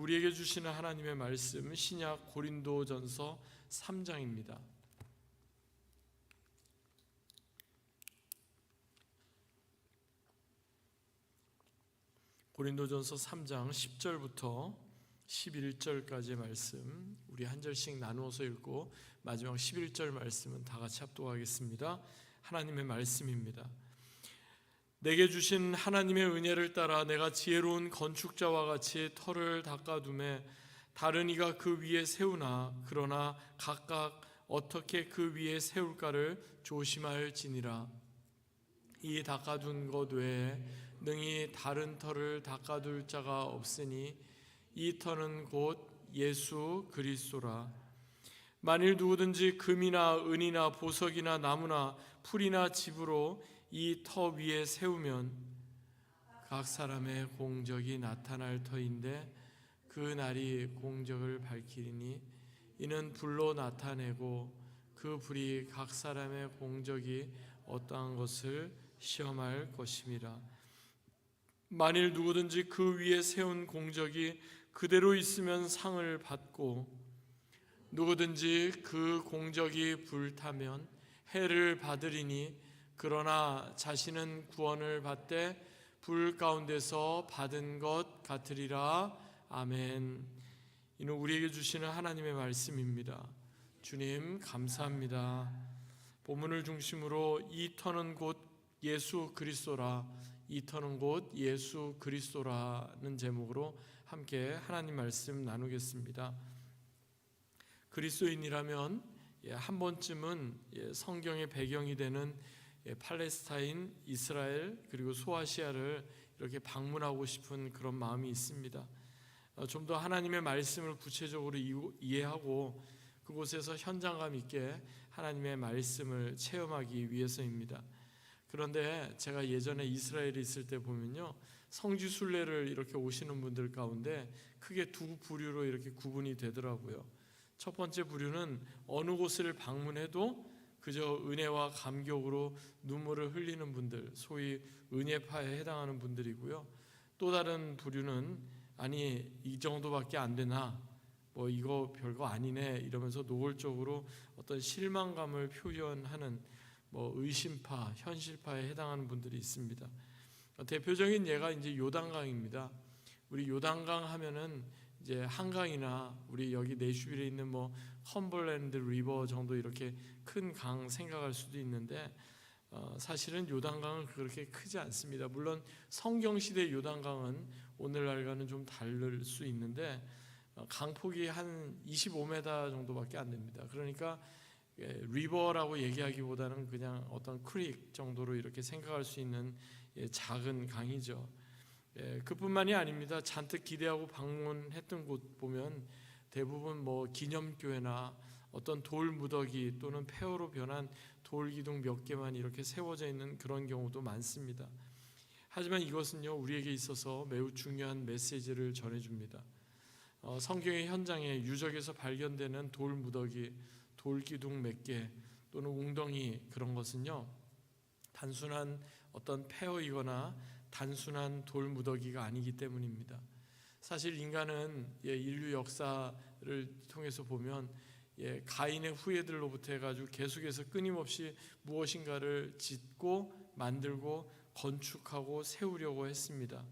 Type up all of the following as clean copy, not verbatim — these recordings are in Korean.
우리에게 주시는 하나님의 말씀 신약 고린도전서 3장입니다. 고린도전서 3장 10절부터 11절까지의 말씀 우리 한 절씩 나누어서 읽고 마지막 11절 말씀은 다 같이 합독하겠습니다. 하나님의 말씀입니다. 내게 주신 하나님의 은혜를 따라 내가 지혜로운 건축자와 같이 터를 닦아두매 다른 이가 그 위에 세우나 그러나 각각 어떻게 그 위에 세울까를 조심할지니라. 이 닦아둔 것 외에 능히 다른 터를 닦아둘 자가 없으니 이 터는 곧 예수 그리스도라. 만일 누구든지 금이나 은이나 보석이나 나무나 풀이나 집으로 이 터 위에 세우면 각 사람의 공적이 나타날 터인데 그 날이 공적을 밝히리니 이는 불로 나타내고 그 불이 각 사람의 공적이 어떠한 것을 시험할 것임이라. 만일 누구든지 그 위에 세운 공적이 그대로 있으면 상을 받고 누구든지 그 공적이 불타면 해를 받으리니 그러나 자신은 구원을 받되 불 가운데서 받은 것 같으리라. 아멘. 이는 우리에게 주시는 하나님의 말씀입니다. 주님 감사합니다. 본문을 중심으로 이 터는 곧 예수 그리스도라, 이 터는 곧 예수 그리스도라는 제목으로 함께 하나님 말씀 나누겠습니다. 그리스도인이라면 한 번쯤은 성경의 배경이 되는 팔레스타인, 이스라엘 그리고 소아시아를 이렇게 방문하고 싶은 그런 마음이 있습니다. 좀 더 하나님의 말씀을 구체적으로 이해하고 그곳에서 현장감 있게 하나님의 말씀을 체험하기 위해서입니다. 그런데 제가 예전에 이스라엘에 있을 때 보면요, 성지 순례를 이렇게 오시는 분들 가운데 크게 두 부류로 이렇게 구분이 되더라고요. 첫 번째 부류는 어느 곳을 방문해도 그저 은혜와 감격으로 눈물을 흘리는 분들, 소위 은혜파에 해당하는 분들이고요. 또 다른 부류는 아니 이 정도밖에 안 되나, 뭐 이거 별거 아니네 이러면서 노골적으로 어떤 실망감을 표현하는 의심파, 현실파에 해당하는 분들이 있습니다. 대표적인 예가 이제 요단강입니다. 우리 요단강 하면은 이제 한강이나 우리 여기 내슈빌에 있는 컴벌랜드 리버 정도 이렇게 큰 강 생각할 수도 있는데 사실은 요단강은 그렇게 크지 않습니다. 물론 성경시대 요단강은 오늘날과는 좀 다를 수 있는데 강폭이 한 25m 정도밖에 안 됩니다. 그러니까 리버라고 얘기하기보다는 그냥 어떤 크릭 정도로 이렇게 생각할 수 있는 작은 강이죠. 그뿐만이 아닙니다. 잔뜩 기대하고 방문했던 곳 보면 대부분 기념교회나 어떤 돌 무더기 또는 폐허로 변한 돌 기둥 몇 개만 이렇게 세워져 있는 그런 경우도 많습니다. 하지만 이것은요, 우리에게 있어서 매우 중요한 메시지를 전해줍니다. 성경의 현장에 유적에서 발견되는 돌 무더기, 돌 기둥 몇 개 또는 웅덩이, 그런 것은요 단순한 어떤 폐허이거나 단순한 돌 무더기가 아니기 때문입니다. 사실 인간은 인류 역사를 통해서 보면 가인의 후예들로부터 해가지고 계속해서 끊임없이 무엇인가를 짓고 만들고 건축하고 세우려고 했습니다.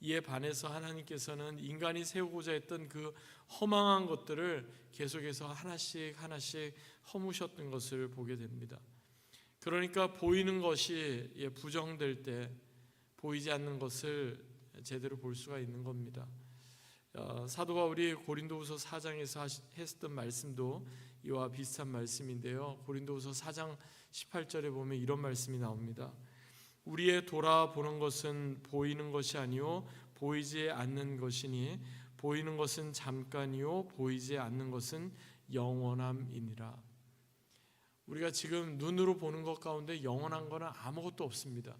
이에 반해서 하나님께서는 인간이 세우고자 했던 그 허망한 것들을 계속해서 하나씩 하나씩 허무셨던 것을 보게 됩니다. 그러니까 보이는 것이 부정될 때 보이지 않는 것을 제대로 볼 수가 있는 겁니다. 사도 바울이 고린도후서 4장에서 했던 말씀도 이와 비슷한 말씀인데요. 고린도후서 4장 18절에 보면 이런 말씀이 나옵니다. 우리의 돌아보는 것은 보이는 것이 아니요 보이지 않는 것이니 보이는 것은 잠깐이요 보이지 않는 것은 영원함이니라. 우리가 지금 눈으로 보는 것 가운데 영원한 것은 아무것도 없습니다.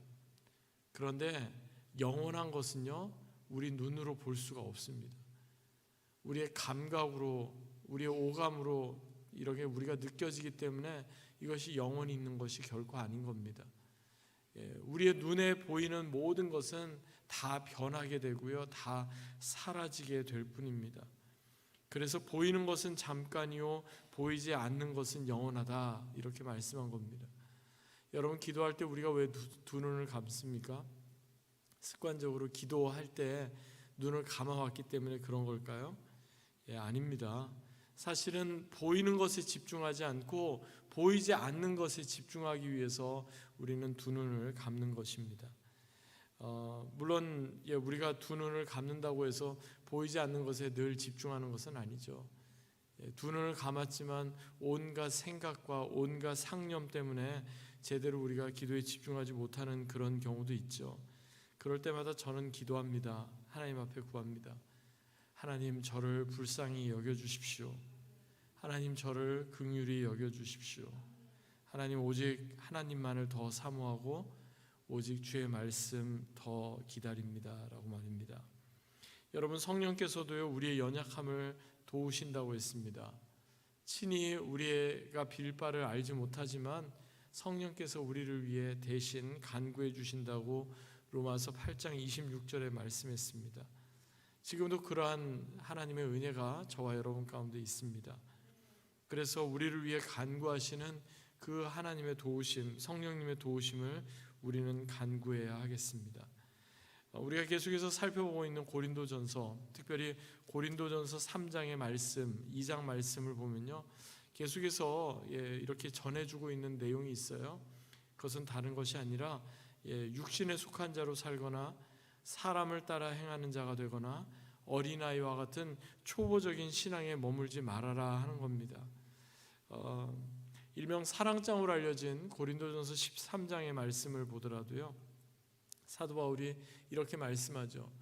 그런데 영원한 것은요, 우리 눈으로 볼 수가 없습니다. 우리의 감각으로, 우리의 오감으로 이렇게 우리가 느껴지기 때문에 이것이 영원히 있는 것이 결코 아닌 겁니다. 우리의 눈에 보이는 모든 것은 다 변하게 되고요, 다 사라지게 될 뿐입니다. 그래서 보이는 것은 잠깐이요 보이지 않는 것은 영원하다, 이렇게 말씀한 겁니다. 여러분, 기도할 때 우리가 왜 두 눈을 감습니까? 습관적으로 기도할 때 눈을 감아왔기 때문에 그런 걸까요? 아닙니다. 사실은 보이는 것에 집중하지 않고 보이지 않는 것에 집중하기 위해서 우리는 두 눈을 감는 것입니다. 물론 우리가 두 눈을 감는다고 해서 보이지 않는 것에 늘 집중하는 것은 아니죠. 두 눈을 감았지만 온갖 생각과 온갖 상념 때문에 제대로 우리가 기도에 집중하지 못하는 그런 경우도 있죠. 그럴 때마다 저는 기도합니다. 하나님 앞에 구합니다. 하나님, 저를 불쌍히 여겨주십시오. 하나님, 저를 긍휼히 여겨주십시오. 하나님, 오직 하나님만을 더 사모하고 오직 주의 말씀 더 기다립니다, 라고 말입니다. 여러분, 성령께서도요 우리의 연약함을 도우신다고 했습니다. 친히 우리가 빌 바를 알지 못하지만 성령께서 우리를 위해 대신 간구해 주신다고 로마서 8장 26절에 말씀했습니다. 지금도 그러한 하나님의 은혜가 저와 여러분 가운데 있습니다. 그래서 우리를 위해 간구하시는 그 하나님의 도우심, 성령님의 도우심을 우리는 간구해야 하겠습니다. 우리가 계속해서 살펴보고 있는 고린도전서, 특별히 고린도전서 3장의 말씀, 2장 말씀을 보면요, 계속해서 이렇게 전해주고 있는 내용이 있어요. 그것은 다른 것이 아니라 육신에 속한 자로 살거나 사람을 따라 행하는 자가 되거나 어린아이와 같은 초보적인 신앙에 머물지 말아라 하는 겁니다. 일명 사랑장으로 알려진 고린도전서 13장의 말씀을 보더라도요, 사도 바울이 이렇게 말씀하죠.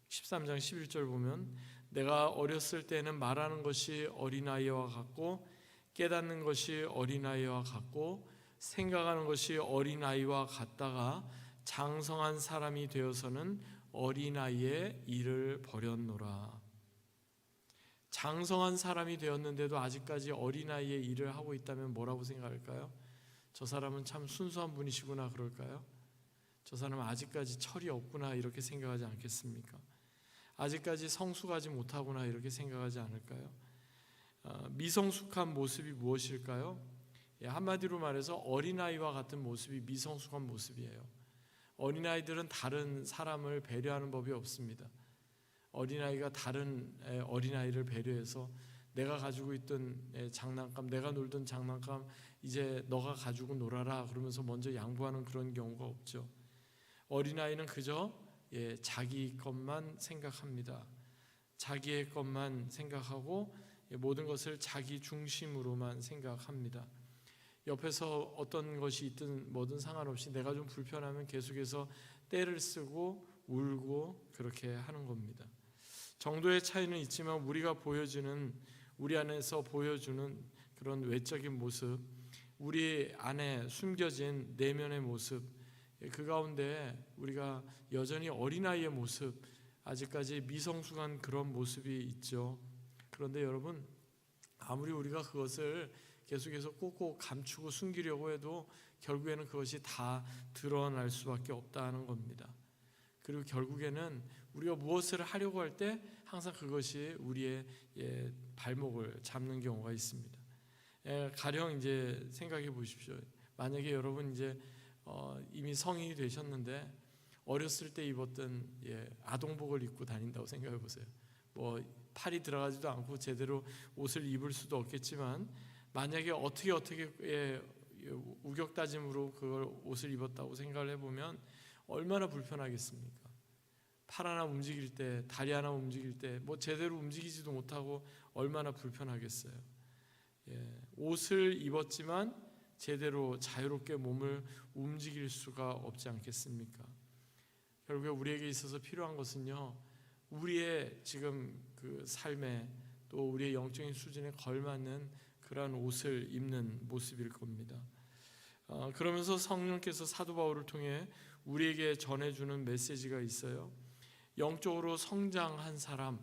13장 11절 보면, 내가 어렸을 때는 말하는 것이 어린아이와 같고 깨닫는 것이 어린아이와 같고 생각하는 것이 어린아이와 같다가 장성한 사람이 되어서는 어린아이의 일을 버렸노라. 장성한 사람이 되었는데도 아직까지 어린아이의 일을 하고 있다면 뭐라고 생각할까요? 저 사람은 참 순수한 분이시구나 그럴까요? 저 사람은 아직까지 철이 없구나 이렇게 생각하지 않겠습니까? 아직까지 성숙하지 못하구나 이렇게 생각하지 않을까요? 미성숙한 모습이 무엇일까요? 한마디로 말해서 어린아이와 같은 모습이 미성숙한 모습이에요. 어린아이들은 다른 사람을 배려하는 법이 없습니다. 어린아이가 다른 어린아이를 배려해서 내가 가지고 있던 장난감, 내가 놀던 장난감 이제 너가 가지고 놀아라 그러면서 먼저 양보하는 그런 경우가 없죠. 어린아이는 그저 자기 것만 생각합니다. 자기의 것만 생각하고 모든 것을 자기 중심으로만 생각합니다. 옆에서 어떤 것이 있든 뭐든 상관없이 내가 좀 불편하면 계속해서 떼를 쓰고 울고 그렇게 하는 겁니다. 정도의 차이는 있지만 우리 안에서 보여주는 그런 외적인 모습, 우리 안에 숨겨진 내면의 모습, 그 가운데 우리가 여전히 어린아이의 모습, 아직까지 미성숙한 그런 모습이 있죠. 그런데 여러분, 아무리 우리가 그것을 계속해서 꼭꼭 감추고 숨기려고 해도 결국에는 그것이 다 드러날 수밖에 없다는 겁니다. 그리고 결국에는 우리가 무엇을 하려고 할 때 항상 그것이 우리의 발목을 잡는 경우가 있습니다. 가령 이제 생각해 보십시오. 만약에 여러분 이제 이미 성인이 되셨는데 어렸을 때 입었던 아동복을 입고 다닌다고 생각해 보세요. 뭐 팔이 들어가지도 않고 제대로 옷을 입을 수도 없겠지만 만약에 어떻게 우격다짐으로 그걸 옷을 입었다고 생각을 해보면 얼마나 불편하겠습니까? 팔 하나 움직일 때, 다리 하나 움직일 때 뭐 제대로 움직이지도 못하고 얼마나 불편하겠어요. 옷을 입었지만 제대로 자유롭게 몸을 움직일 수가 없지 않겠습니까? 결국에 우리에게 있어서 필요한 것은요, 우리의 지금 그 삶에 또 우리의 영적인 수준에 걸맞는 그러한 옷을 입는 모습일 겁니다. 그러면서 성령께서 사도 바울을 통해 우리에게 전해주는 메시지가 있어요. 영적으로 성장한 사람,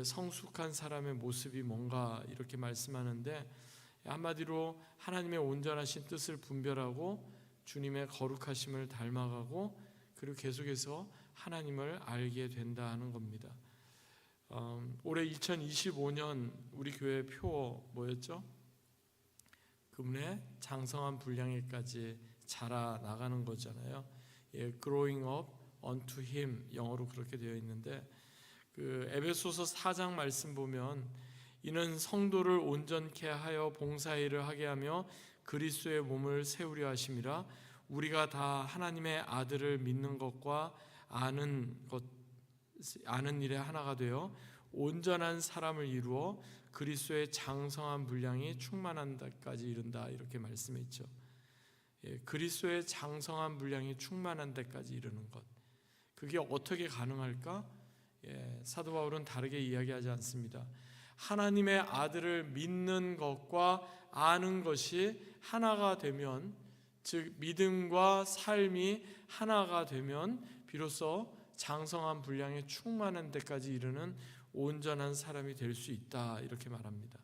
성숙한 사람의 모습이 뭔가 이렇게 말씀하는데, 한마디로 하나님의 온전하신 뜻을 분별하고 주님의 거룩하심을 닮아가고 그리고 계속해서 하나님을 알게 된다는 겁니다. 올해 2025년 우리 교회 표 뭐였죠? 그분의 장성한 분량에까지 자라나가는 거잖아요. Growing up unto Him, 영어로 그렇게 되어 있는데, 그 에베소서 4장 말씀 보면 이는 성도를 온전케 하여 봉사일을 하게 하며 그리스도의 몸을 세우려 하심이라. 우리가 다 하나님의 아들을 믿는 것과 아는 일에 하나가 되어 온전한 사람을 이루어 그리스도의 장성한 분량이 충만한 데까지 이른다, 이렇게 말씀했죠. 그리스도의 장성한 분량이 충만한 데까지 이르는 것, 그게 어떻게 가능할까? 사도 바울은 다르게 이야기하지 않습니다. 하나님의 아들을 믿는 것과 아는 것이 하나가 되면, 즉 믿음과 삶이 하나가 되면 비로소 장성한 분량에 충만한 데까지 이르는 온전한 사람이 될 수 있다, 이렇게 말합니다.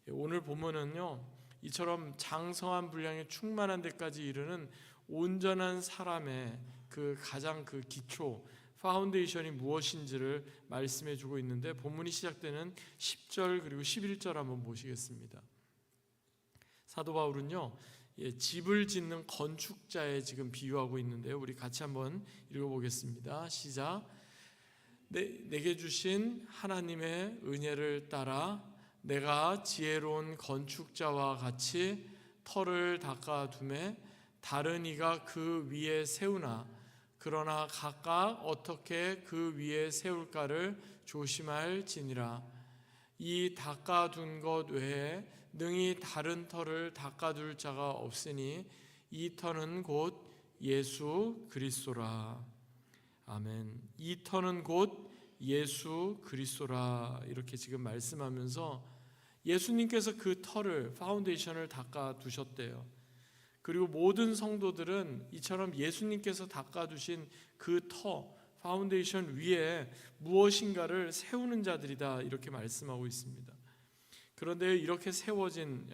오늘 본문은요, 이처럼 장성한 분량에 충만한 데까지 이르는 온전한 사람의 그 가장 그 기초 파운데이션이 무엇인지를 말씀해 주고 있는데, 본문이 시작되는 10절 그리고 11절 한번 보시겠습니다. 사도 바울은요, 집을 짓는 건축자에 지금 비유하고 있는데요, 우리 같이 한번 읽어보겠습니다. 시작. 내게 주신 하나님의 은혜를 따라 내가 지혜로운 건축자와 같이 터를 닦아두매 다른 이가 그 위에 세우나 그러나 각각 어떻게 그 위에 세울까를 조심할지니라. 이 닦아둔 것 외에 능히 다른 터를 닦아둘 자가 없으니 이 터는 곧 예수 그리스도라. 아멘. 이 터는 곧 예수 그리스도라, 이렇게 지금 말씀하면서 예수님께서 그 터를, 파운데이션을 닦아두셨대요. 그리고 모든 성도들은 이처럼 예수님께서 닦아두신 그 터, 파운데이션 위에 무엇인가를 세우는 자들이다, 이렇게 말씀하고 있습니다. 그런데 이렇게 세워진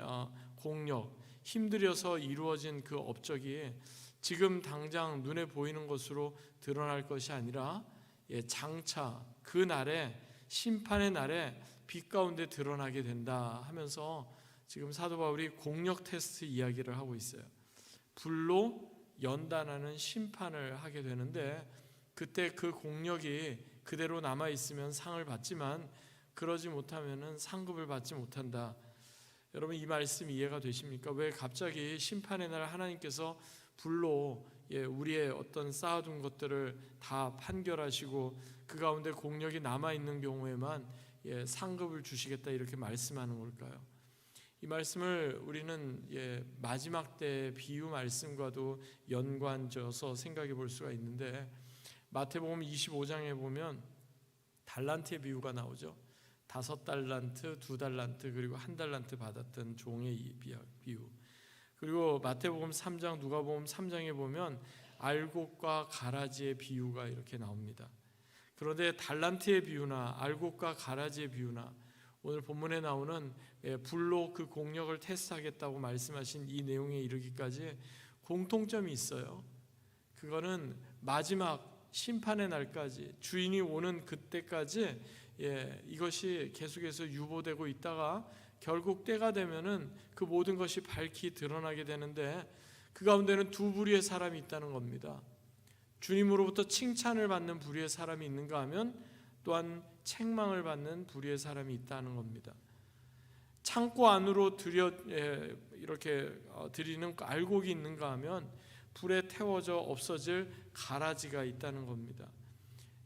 공력, 힘들여서 이루어진 그 업적이 지금 당장 눈에 보이는 것으로 드러날 것이 아니라 장차 그 날에, 심판의 날에 빛 가운데 드러나게 된다 하면서 지금 사도 바울이 공력 테스트 이야기를 하고 있어요. 불로 연단하는 심판을 하게 되는데, 그때 그 공력이 그대로 남아있으면 상을 받지만 그러지 못하면 상급을 받지 못한다. 여러분, 이 말씀 이해가 되십니까? 왜 갑자기 심판의 날 하나님께서 불로 우리의 어떤 쌓아둔 것들을 다 판결하시고 그 가운데 공력이 남아있는 경우에만 상급을 주시겠다, 이렇게 말씀하는 걸까요? 이 말씀을 우리는 마지막 때 비유 말씀과도 연관져서 생각해 볼 수가 있는데, 마태복음 25장에 보면 달란트의 비유가 나오죠. 5달란트, 2달란트 그리고 1달란트 받았던 종의 비유. 그리고 마태복음 3장, 누가복음 3장에 보면 알곡과 가라지의 비유가 이렇게 나옵니다. 그런데 달란트의 비유나 알곡과 가라지의 비유나 오늘 본문에 나오는 불로 그 공력을 테스트하겠다고 말씀하신 이 내용에 이르기까지 공통점이 있어요. 그거는 마지막 심판의 날까지, 주인이 오는 그때까지 이것이 계속해서 유보되고 있다가 결국 때가 되면은 그 모든 것이 밝히 드러나게 되는데, 그 가운데는 두 부류의 사람이 있다는 겁니다. 주님으로부터 칭찬을 받는 부류의 사람이 있는가 하면 또한 책망을 받는 부류의 사람이 있다는 겁니다. 창고 안으로 이렇게 드리는 알곡이 있는가 하면 불에 태워져 없어질 가라지가 있다는 겁니다.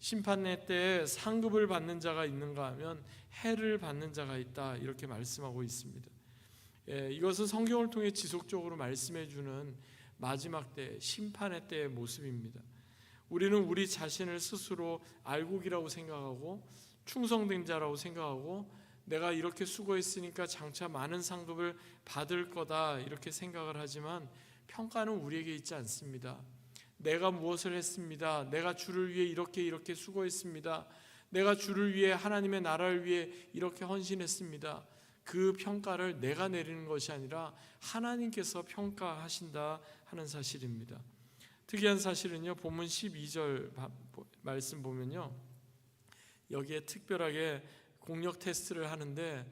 심판의 때에 상급을 받는 자가 있는가 하면 해를 받는 자가 있다, 이렇게 말씀하고 있습니다. 이것은 성경을 통해 지속적으로 말씀해 주는 마지막 때, 심판의 때의 모습입니다. 우리는 우리 자신을 스스로 알곡이라고 생각하고 충성된 자라고 생각하고 내가 이렇게 수고했으니까 장차 많은 상급을 받을 거다, 이렇게 생각을 하지만 평가는 우리에게 있지 않습니다. 내가 무엇을 했습니다. 내가 주를 위해 이렇게 수고했습니다. 내가 주를 위해, 하나님의 나라를 위해 이렇게 헌신했습니다. 그 평가를 내가 내리는 것이 아니라 하나님께서 평가하신다 하는 사실입니다. 특이한 사실은요, 본문 12절 말씀 보면요, 여기에 특별하게 공력 테스트를 하는데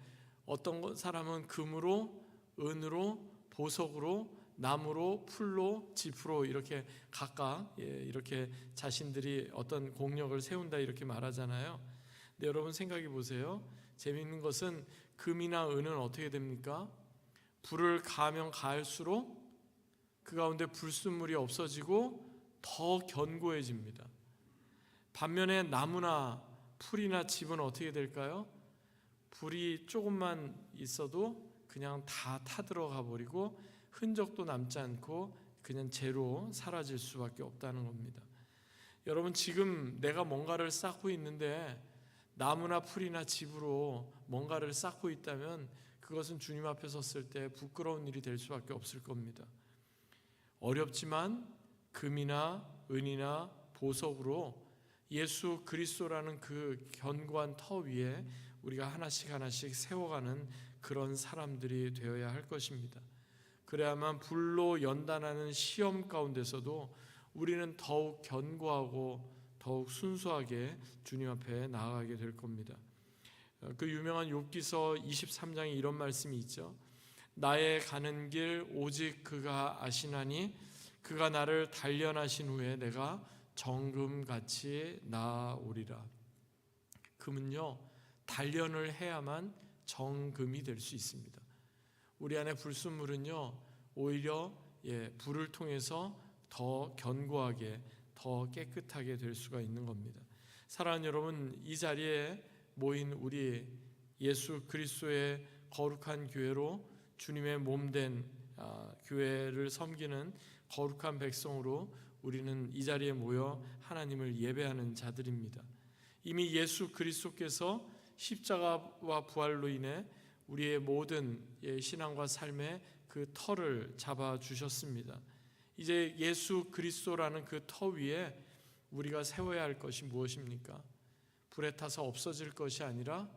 어떤 사람은 금으로, 은으로, 보석으로, 나무로, 풀로, 지프로 이렇게 각각 이렇게 자신들이 어떤 공력을 세운다 이렇게 말하잖아요. 근데 여러분 생각해 보세요. 재미있는 것은 금이나 은은 어떻게 됩니까? 불을 가하면 가할수록 그 가운데 불순물이 없어지고 더 견고해집니다. 반면에 나무나 풀이나 집은 어떻게 될까요? 불이 조금만 있어도 그냥 다 타들어가 버리고 흔적도 남지 않고 그냥 재로 사라질 수밖에 없다는 겁니다. 여러분, 지금 내가 뭔가를 쌓고 있는데 나무나 풀이나 집으로 뭔가를 쌓고 있다면 그것은 주님 앞에 섰을 때 부끄러운 일이 될 수밖에 없을 겁니다. 어렵지만 금이나 은이나 보석으로 예수 그리스도라는 그 견고한 터 위에 우리가 하나씩 하나씩 세워가는 그런 사람들이 되어야 할 것입니다. 그래야만 불로 연단하는 시험 가운데서도 우리는 더욱 견고하고 더욱 순수하게 주님 앞에 나아가게 될 겁니다. 그 유명한 욥기서 23장에 이런 말씀이 있죠. 나의 가는 길 오직 그가 아시나니 그가 나를 단련하신 후에 내가 정금같이 나아오리라. 금은요, 단련을 해야만 정금이 될 수 있습니다. 우리 안에 불순물은요, 오히려 불을 통해서 더 견고하게, 더 깨끗하게 될 수가 있는 겁니다. 사랑하는 여러분, 이 자리에 모인 우리 예수 그리스도의 거룩한 교회로 주님의 몸된 교회를 섬기는 거룩한 백성으로 우리는 이 자리에 모여 하나님을 예배하는 자들입니다. 이미 예수 그리스도께서 십자가와 부활로 인해 우리의 모든 신앙과 삶의 그 터를 잡아주셨습니다. 이제 예수 그리스도라는 그 터 위에 우리가 세워야 할 것이 무엇입니까? 불에 타서 없어질 것이 아니라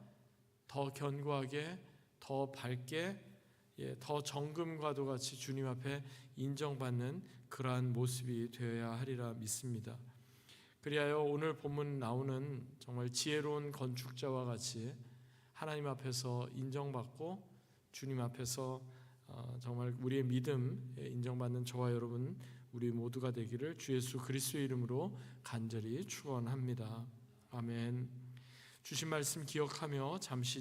더 견고하게, 더 밝게, 더 정금과도 같이 주님 앞에 인정받는 그러한 모습이 되어야 하리라 믿습니다. 그리하여 오늘 본문 나오는 정말 지혜로운 건축자와 같이 하나님 앞에서 인정받고 주님 앞에서 정말 우리의 믿음 인정받는 저와 여러분 우리 모두가 되기를 주 예수 그리스도의 이름으로 간절히 축원합니다. 아멘. 주신 말씀 기억하며 잠시